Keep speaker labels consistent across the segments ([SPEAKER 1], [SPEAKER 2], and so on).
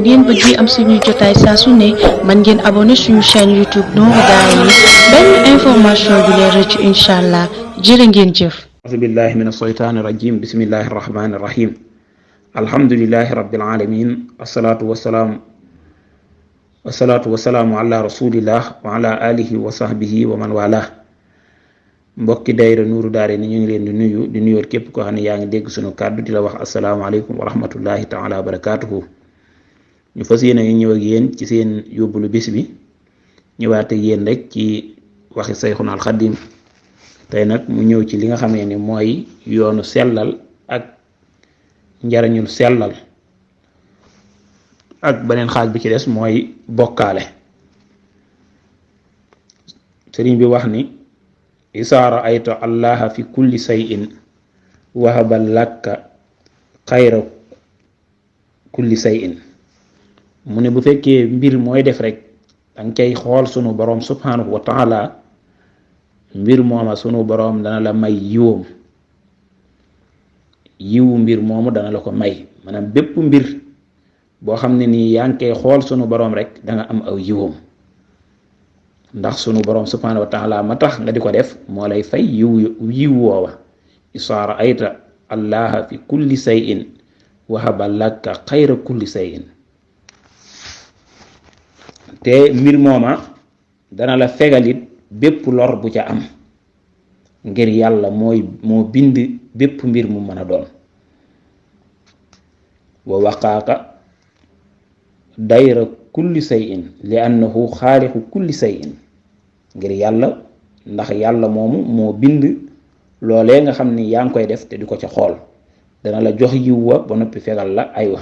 [SPEAKER 1] ngeen bëggee am suñuy jotaay saa su ne mën ngeen abonné suñu chaîne YouTube Nourou Darayni benn information du leen rëcc incha allah jërë ngeen jëf.
[SPEAKER 2] auzu billahi min ashaytaani rajim bismillahi rahmaani rahim alhamdulillahi rabbil alamin asalaatu wasalaamu ala rasulillah wa ala alihi wa sahbihi wa man wala. mbokki dayra Nourou Darayni ñu ngi leen di nuyoot képp koo xam ne yaa ngi dégg suñu kàddu di la wax asalaamaaleykum wa rahmatullahi taala wa barakatuhu. ñu fas yéene ñëw ak yéen ci seen yóbbulu bis bi ñëwaat ak yéen rek ci waxi Sayxuna al Xadim. tey nag mu ñëw ci li nga xamee ni mooy yoonu sellal ak njariñul sellal, ak beneen xaaj bi ci des mooy bokkaale. sëriñ bi wax ni isaa raayta allaha fi kulli shay'in wahaba lakka xayra kulli shay'in. mu ne bu fekkee mbir mooy def rek danga cay xool sunu boroom subhanahu wa taala, mbir mooma sunu boroom dana la may yiwu mbir moomu dana la ko may. maanaam bépp mbir boo xam ne nii yaa ngi koy xool sunu boroom rek danga am aw yiwam, ndax sunu boroom subhanahu wa taala ma tax nga di ko def moo lay fay yiw woowa. isaa raayta allaha fi kulli shay'in wahaba laka xayra kulli shay'in. te mbir mooma dana la fegalit bépp lor bu ca am, ngir yàlla moo bind bépp mbir mu mën a doon. wa waqaaka dayra kulli shay'in li annahu xaaliqu kulli shay'in. ngir yàlla, ndax yàlla moomu moo bind loolee nga xam ni yaa ngi koy def te di ko ca xool, dana la jox yiw wa ba noppi fegal la ay wa.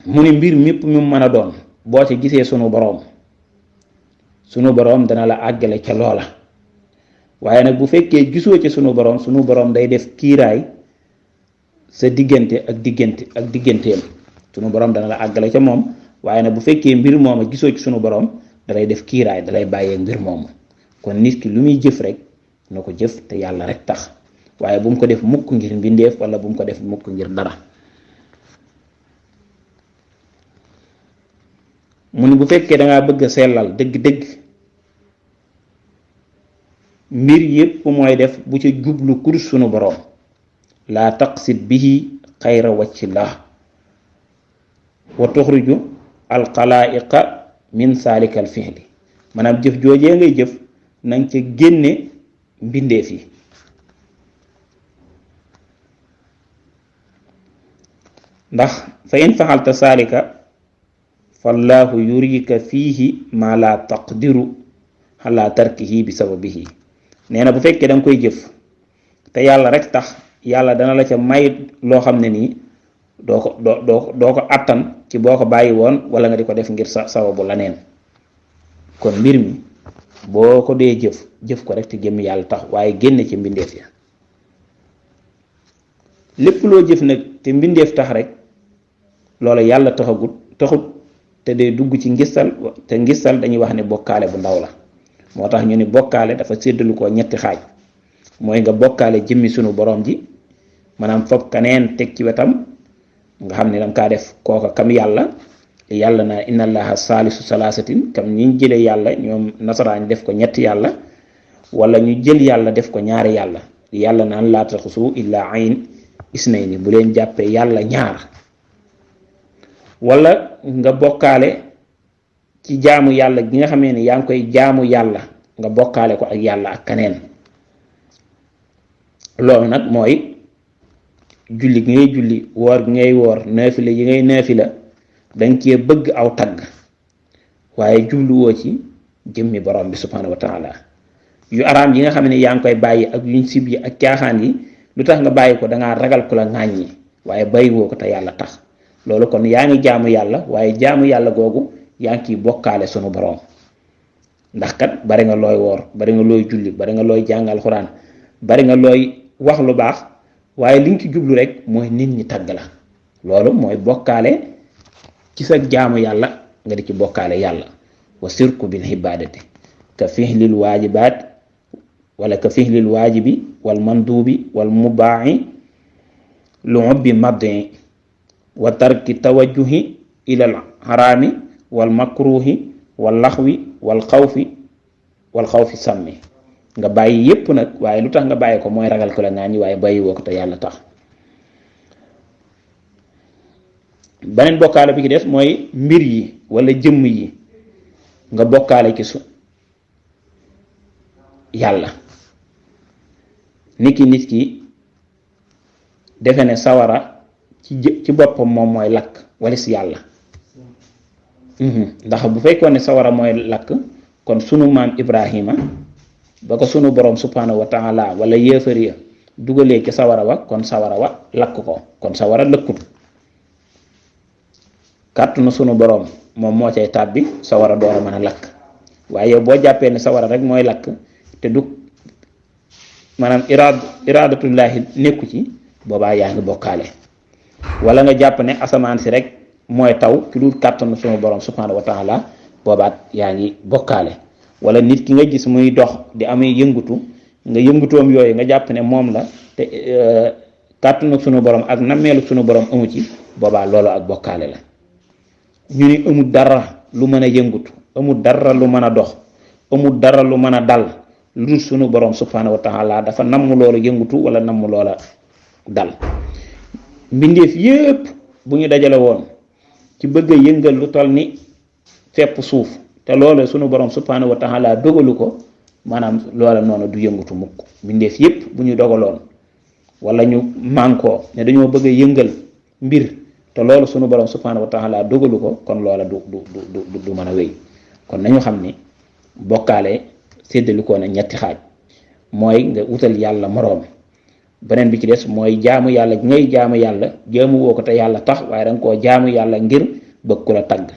[SPEAKER 2] mu ni mbir mépp mu mën a doon boo ci gisee sunu boroom dana la àggale ca loola. waaye nag bu fekkee gisoo ci sunu boroom day def kiiraay sa diggante ak digganteem. sunu boroom dana la àggale ca moom, waaye nag bu fekkee mbir mooma gisoo ci sunu boroom dalay def kiiraay, dalay bàyyee mbir moomu. kon nit ki lu muy jëf rek na ko jëf te yàlla rek tax, waaye bu mu ko def mukk ngir mbindeef wala bu mu ko def mukk ngir dara. mu ni bu fekkee dangaa bëgg a sellal dëgg-dëgg, mbir yépp mooy def bu ca jublu kur sunu boroom. laa taqsid bihi xayra wajhillah wa tuxriju alxalaa'iqa min saalika al fihli. maanaam jëf joojee ngay jëf nanga ca génne mbindeef yi. ndax fa in faxalta saalika fallahu yurika fiihi ma la taqdiru ala tarkihi bi sababihi. nee na bu fekkee danga koy jëf te yàlla rek tax, yàlla dana la ca may loo xam ne nii doo ko attan ci boo ko bàyyi woon wala nga di ko def ngir sababu la neen. kon mbir mi boo ko dee jëf ko rek te jëm yàlla tax, waaye génne ci mbindeef ya. lépp loo jëf nag te mbindeef tax rek loola yàlla taxut te day dugg ci ngistal, te ngistal dañuy wax ne bokkaale bu ndaw la. moo tax ñu ni bokkaale dafa séddalu ko ñetti xaaj. mooy nga bokkaale jëmmi sunu boroom ji, maanaam foog kaneen teg ci wetam, nga xam ne danga kaa def kooka kam yàlla na inna allaha saalisu salaasatin, kam ñi jële yàlla ñoom nasaraan def ko ñetti yàlla, wala ñu jël yàlla def ko ñaari yàlla naan laa taxusu illaa ayn isnayni, bu leen jàppee yàlla ñaar. wala nga bokkaale ci jaamu yàlla gi nga xamee ni yaa ngi koy jaamu yàlla, nga bokkaale ko ak yàlla ak kaneen. loolu nag mooy julli gi ngay julli, woor gi ngay woor, naafila yi ngay naafila, danga cee bëgg aw tagg, waaye jubluwoo ci jëmmi borom bi subhanahu wa taala. yu araam yi nga xam ne yaa ngi koy bàyyi ak yuñ sib yi ak caaxaan yi, lu tax nga bàyyi ko dangaa ragal ku la ŋàññi, waaye bàyyiwoo ko te yàlla tax. loolu kon yaa ngi jaamu yàlla, waaye jaamu yàlla googu yaa ngi ciy bokkaale sunu boroom. ndax kat bari nga looy woor, bari nga looy julli, bari nga looy jàngal xuraan, bari nga looy wax lu baax, waaye li nga ci jublu rek mooy nit ñi tagg la. loolu mooy bokkaale ci sa jaamu yàlla, nga di ci bokkaale yàlla. wa sirku bil ibaadati ka fihlil waajibaat wala ka fihlil waajibi wal manduubi wal mubaaxi lu ubbi maddi wa tarki tawajjuhi ila al harami wal makruhi wal laxwi wal xawfi sàmmi nga bàyyi yépp nag waaye lu tax nga bàyyi ko mooy ragal ko la ngaa ñi waaye bàyyi woo ko te yàlla tax. beneen bokkaale bi ci des mooy mbir yi wala jëmm yi nga bokkaale ci yàlla nit ki defe ne sawara ci boppam moom mooy lakk walis yàlla. ndax bu fekkoon ne sawara mooy lakk kon sunu maam Ibrahima ba ko sunu borom subhanahu wa taala wala yéefar ya dugalee ci sawara wa kon sawara wa lakk ko kon sawara lëkkut kàttanu sunu borom moom moo cay tàbbi sawara door a mën a lakk waaye boo jàppee ne sawara rek mooy lakk te du maanaam iradatullahi nekku ci boobaa yaa ngi bokkaale. wala nga jàpp ne asamaan si rek mooy taw ci lu kàttanu sunu borom subhanahu wa taala boobaat yaa ngi bokkaale. wala nit ki nga gis muy dox di amee yëngutu nga yëngutoom yooyu nga jàpp ne moom la te kàttanu sunu borom ak nammeelu sunu borom amu ci boobaa loolu ak bokkaale la. ñu ni amul dara lu mën a yëngutu amul dara lu mën a dox amul dara lu mën a dal lu dul sunu borom subhanahu wa taala dafa namm loola yëngutu wala namm loola dal. mbindeef yépp bu ñu dajale woon ci bëgg a yëngal lu toll ni fepp suuf te loola sunu borom subhanahu wa taala dogalu ko maanaam loola noonu du yëngutu mukk. mbindeef yépp bu ñu dogaloon wala ñu mànkoo ne dañoo bëgg a yëngal mbir te loolu sunu borom subhanahu wa taala dogalu ko kon loola du mën a wéy. kon nañu xam ni bokkaale séddalikoo na ñetti xaaj mooy nga wutal yàlla moroom. beneen bi ci des mooy jaamu yàlla gi ngay jaamu yàlla jaamu woo ko te yàlla tax waaye danga koo jaamu yàlla ngir bëgg ku la tagg.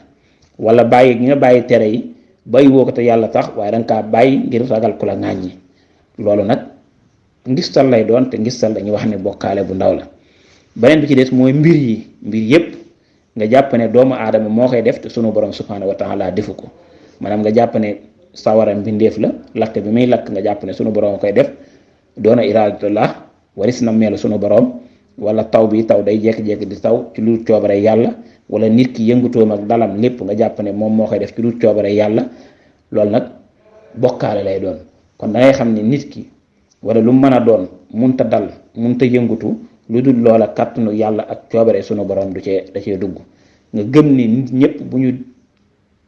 [SPEAKER 2] wala bàyyi gi nga bàyyi tere yi bàyyi woo ko te yàlla tax waaye danga kaa bàyyi ngir ragal ku la ŋàññi. loolu nag ngistal lay doon te ngistal dañuy wax ne bokkaale bu ndaw la. beneen bi ci des mooy mbir yépp nga jàpp ne doomu aadama moo koy def te sunu borom subhanahu wa taala defu ko. maanaam nga jàpp ne sawara mbindeef la lakk bi muy lakk nga jàpp ne sunu borom koy def doona iradatullah waris na meelu sunu borom. wala taw bi taw day jékki-jékki di taw ci lu coobare yàlla wala nit ki yëngutoom ak dalam lépp nga jàpp ne moom moo koy def ci lu coobare yàlla loolu nag bokkaale lay doon. kon da ngay xam ne nit ki wala lu mën a doon munta dal munta yëngutu lu dul loola kàttanu yàlla ak coobare sunu borom da cee dugg. nga gëm ni nit ñëpp bu ñu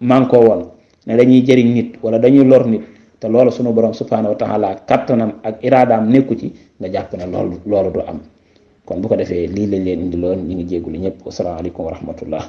[SPEAKER 2] mànkoo woon ne dañuy jëriñ nit wala dañuy lor nit te loolu sunu borom subhanahu wa taala kàttanam ak iraadaam nekku ci nga jàpp ne loolu du am. kon bu ko defee lii lañ leen indi loon ñu ngi jéggulu ñëpp. asalaamaaleykum wa rahmatullah.